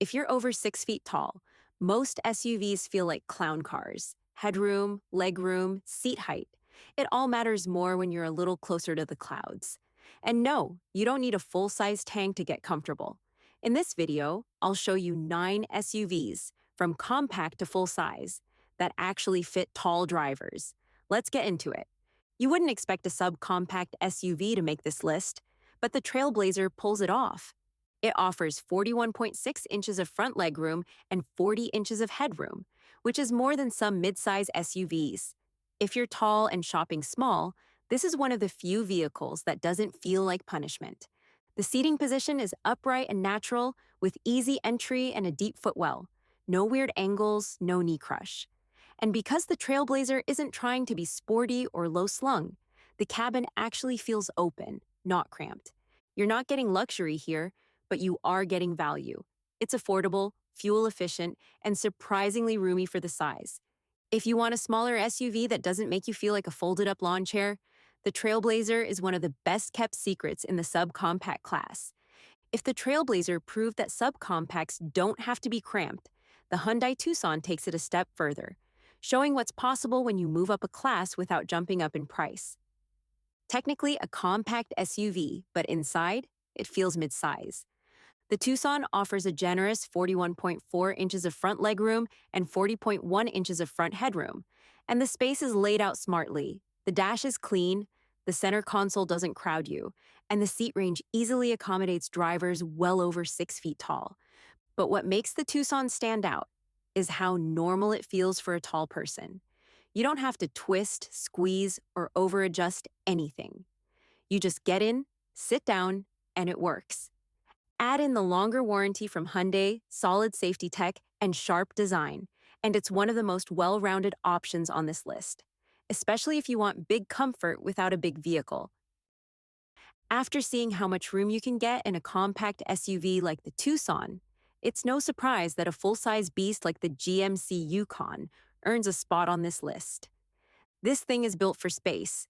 If you're over 6 feet tall, most SUVs feel like clown cars. Headroom, legroom, seat height. It all matters more when you're a little closer to the clouds. And no, you don't need a full-size tank to get comfortable. In this video, I'll show you 9 SUVs, from compact to full-size, that actually fit tall drivers. Let's get into it. You wouldn't expect a subcompact SUV to make this list, but the Trailblazer pulls it off. It offers 41.6 inches of front legroom and 40 inches of headroom, which is more than some midsize SUVs. If you're tall and shopping small, this is one of the few vehicles that doesn't feel like punishment. The seating position is upright and natural, with easy entry and a deep footwell. No weird angles, no knee crush. And because the Trailblazer isn't trying to be sporty or low-slung, the cabin actually feels open, not cramped. You're not getting luxury here, but you are getting value. It's affordable, fuel-efficient, and surprisingly roomy for the size. If you want a smaller SUV that doesn't make you feel like a folded-up lawn chair, the Trailblazer is one of the best-kept secrets in the subcompact class. If the Trailblazer proved that subcompacts don't have to be cramped, the Hyundai Tucson takes it a step further, showing what's possible when you move up a class without jumping up in price. Technically a compact SUV, but inside, it feels mid-size. The Tucson offers a generous 41.4 inches of front legroom and 40.1 inches of front headroom, and the space is laid out smartly. The dash is clean, the center console doesn't crowd you, and the seat range easily accommodates drivers well over 6 feet tall. But what makes the Tucson stand out is how normal it feels for a tall person. You don't have to twist, squeeze, or over-adjust anything. You just get in, sit down, and it works. Add in the longer warranty from Hyundai, solid safety tech, and sharp design, and it's one of the most well-rounded options on this list, especially if you want big comfort without a big vehicle. After seeing how much room you can get in a compact SUV like the Tucson, it's no surprise that a full-size beast like the GMC Yukon earns a spot on this list. This thing is built for space.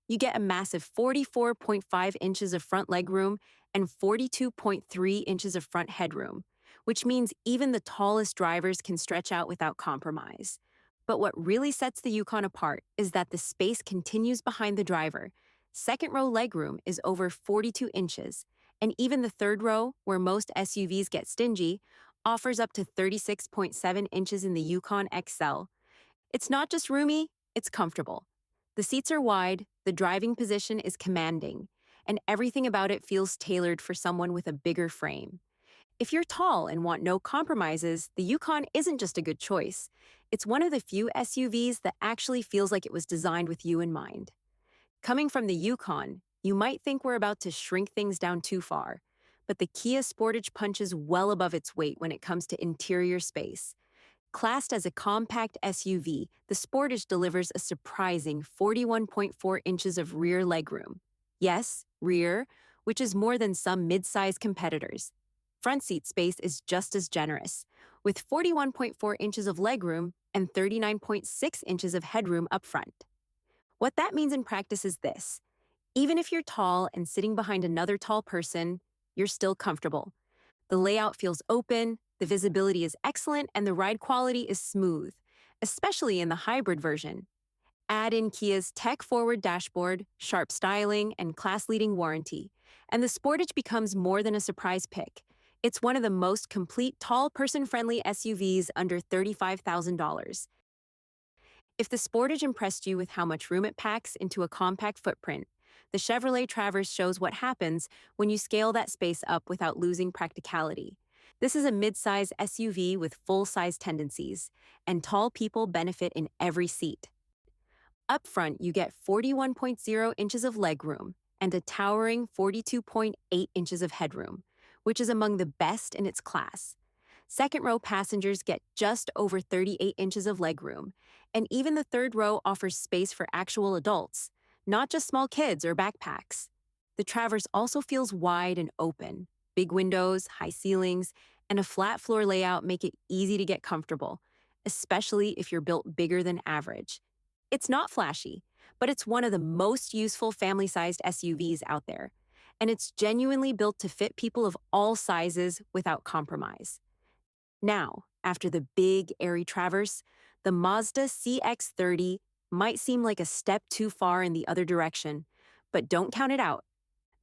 You get a massive 44.5 inches of front legroom and 42.3 inches of front headroom, which means even the tallest drivers can stretch out without compromise. But what really sets the Yukon apart is that the space continues behind the driver. Second row legroom is over 42 inches, and even the third row, where most SUVs get stingy, offers up to 36.7 inches in the Yukon XL. It's not just roomy, it's comfortable. The seats are wide, the driving position is commanding, and everything about it feels tailored for someone with a bigger frame. If you're tall and want no compromises, the Yukon isn't just a good choice. It's one of the few SUVs that actually feels like it was designed with you in mind. Coming from the Yukon, you might think we're about to shrink things down too far, but the Kia Sportage punches well above its weight when it comes to interior space. Classed as a compact SUV, the Sportage delivers a surprising 41.4 inches of rear legroom. Yes, rear, which is more than some mid-size competitors. Front seat space is just as generous, with 41.4 inches of legroom and 39.6 inches of headroom up front. What that means in practice is this: even if you're tall and sitting behind another tall person, you're still comfortable. The layout feels open, the visibility is excellent, and the ride quality is smooth, especially in the hybrid version. Add in Kia's tech-forward dashboard, sharp styling, and class-leading warranty, and the Sportage becomes more than a surprise pick. It's one of the most complete tall person-friendly SUVs under $35,000. If the Sportage impressed you with how much room it packs into a compact footprint, the Chevrolet Traverse shows what happens when you scale that space up without losing practicality. This is a mid-size SUV with full-size tendencies, and tall people benefit in every seat. Up front, you get 41.0 inches of legroom and a towering 42.8 inches of headroom, which is among the best in its class. Second row passengers get just over 38 inches of legroom, and even the third row offers space for actual adults, not just small kids or backpacks. The Traverse also feels wide and open. Big windows, high ceilings, and a flat floor layout make it easy to get comfortable, especially if you're built bigger than average. It's not flashy, but it's one of the most useful family-sized SUVs out there, and it's genuinely built to fit people of all sizes without compromise. Now, after the big, airy traverse, the Mazda CX-30 might seem like a step too far in the other direction, but don't count it out.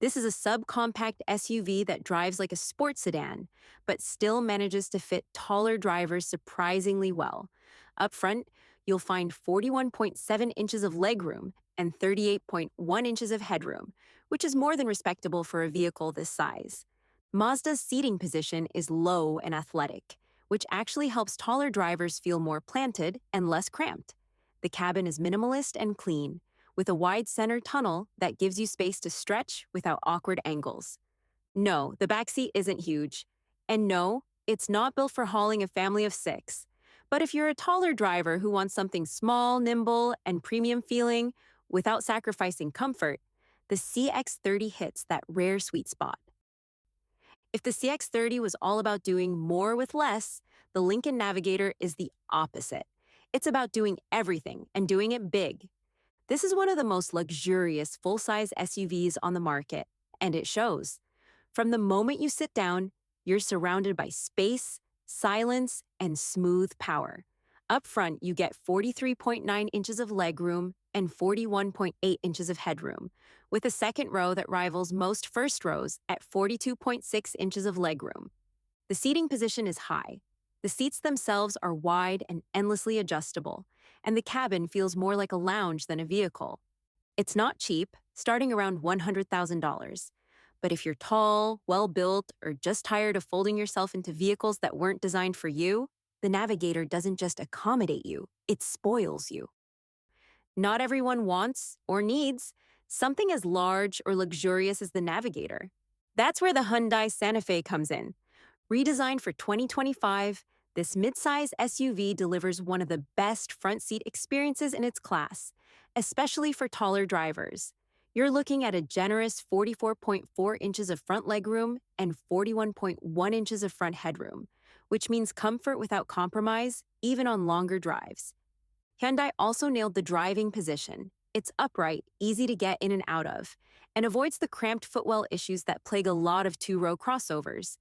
This is a subcompact SUV that drives like a sports sedan, but still manages to fit taller drivers surprisingly well. Up front, you'll find 41.7 inches of legroom and 38.1 inches of headroom, which is more than respectable for a vehicle this size. Mazda's seating position is low and athletic, which actually helps taller drivers feel more planted and less cramped. The cabin is minimalist and clean, with a wide center tunnel that gives you space to stretch without awkward angles. No, the backseat isn't huge. And no, it's not built for hauling a family of six. But if you're a taller driver who wants something small, nimble, and premium feeling without sacrificing comfort, the CX-30 hits that rare sweet spot. If the CX-30 was all about doing more with less, the Lincoln Navigator is the opposite. It's about doing everything and doing it big. This is one of the most luxurious full-size SUVs on the market, and it shows. From the moment you sit down, you're surrounded by space, silence, and smooth power. Up front, you get 43.9 inches of legroom and 41.8 inches of headroom, with a second row that rivals most first rows at 42.6 inches of legroom. The seating position is high. The seats themselves are wide and endlessly adjustable, and the cabin feels more like a lounge than a vehicle. It's not cheap, starting around $100,000. But if you're tall, well-built, or just tired of folding yourself into vehicles that weren't designed for you, the Navigator doesn't just accommodate you, it spoils you. Not everyone wants or needs something as large or luxurious as the Navigator. That's where the Hyundai Santa Fe comes in. Redesigned for 2025, this midsize SUV delivers one of the best front seat experiences in its class, especially for taller drivers. You're looking at a generous 44.4 inches of front legroom and 41.1 inches of front headroom, which means comfort without compromise, even on longer drives. Hyundai also nailed the driving position. It's upright, easy to get in and out of, and avoids the cramped footwell issues that plague a lot of two-row crossovers.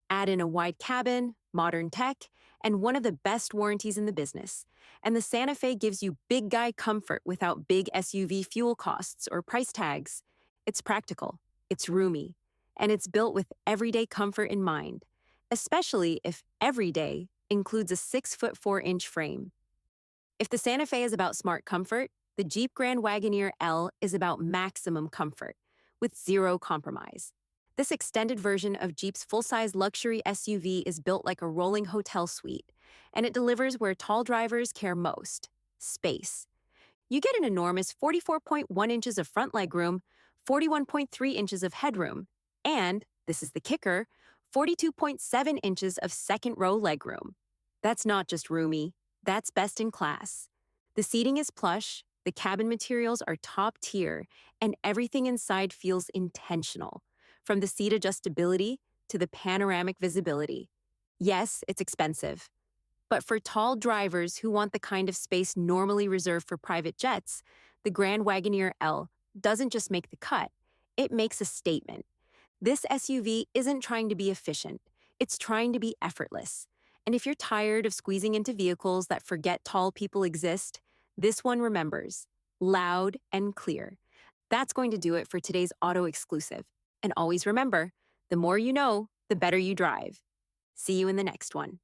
Add in a wide cabin, modern tech, and one of the best warranties in the business. And the Santa Fe gives you big guy comfort without big SUV fuel costs or price tags. It's practical, it's roomy, and it's built with everyday comfort in mind, especially if everyday includes a 6'4" frame. If the Santa Fe is about smart comfort, the Jeep Grand Wagoneer L is about maximum comfort, with zero compromise. This extended version of Jeep's full-size luxury SUV is built like a rolling hotel suite, and it delivers where tall drivers care most: space. You get an enormous 44.1 inches of front legroom, 41.3 inches of headroom, and, this is the kicker, 42.7 inches of second row legroom. That's not just roomy, that's best in class. The seating is plush, the cabin materials are top tier, and everything inside feels intentional, from the seat adjustability to the panoramic visibility. Yes, it's expensive, but for tall drivers who want the kind of space normally reserved for private jets, the Grand Wagoneer L doesn't just make the cut, it makes a statement. This SUV isn't trying to be efficient, it's trying to be effortless. And if you're tired of squeezing into vehicles that forget tall people exist, this one remembers, loud and clear. That's going to do it for today's Auto Exclusive. And always remember, the more you know, the better you drive. See you in the next one.